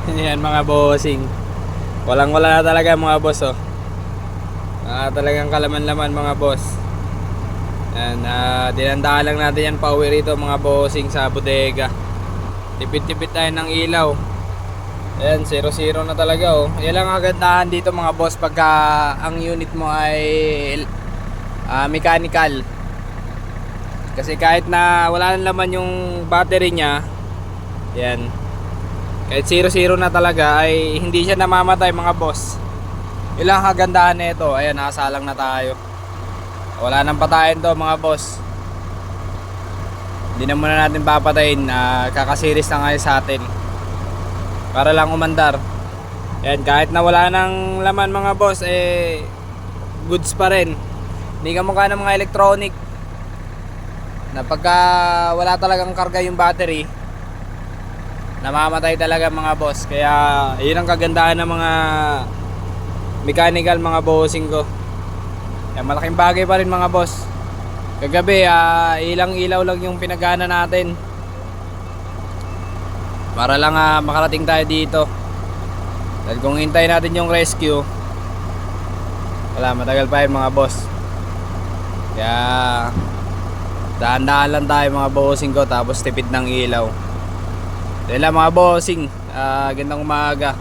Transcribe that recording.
Yan mga bossing. Walang wala na talaga mga boss oh. Talagang kalaman-laman mga boss. Yan, dinandaan lang natin yan pauwi rito mga bossing sa bodega. Tipid-tipid tayo ng ilaw. Ayan, 0-0 na talaga oh. Yan lang ang kagandahan dito mga boss pagka ang unit mo ay mechanical. Kasi kahit na wala nang laman yung battery niya, yan, kahit 0-0 na talaga ay hindi siya namamatay mga boss. Ilang kagandahan nito. Ayan, nakasalang na tayo. Wala nang patayin to mga boss. Hindi na muna natin papatayin. Kakasiris na ngayon sa atin para lang umandar. Ayan, kahit na wala nang laman mga boss, goods pa rin. Hindi ka mukha ng mga electronic na pagka wala talagang karga yung battery, namamatay talaga mga boss. Kaya yun ang kagandahan ng mga mechanical mga bossing ko. Yan, malaking bagay pa rin mga boss. Kagabi ilang ilaw lang yung pinagana natin para lang makarating tayo dito. Dahil kung hintayin natin yung rescue, wala, matagal pa yun mga boss. Kaya dahan-dahan lang tayo mga bossing ko, tapos tipid ng ilaw. Dahil lang mga bossing, gandang umaga.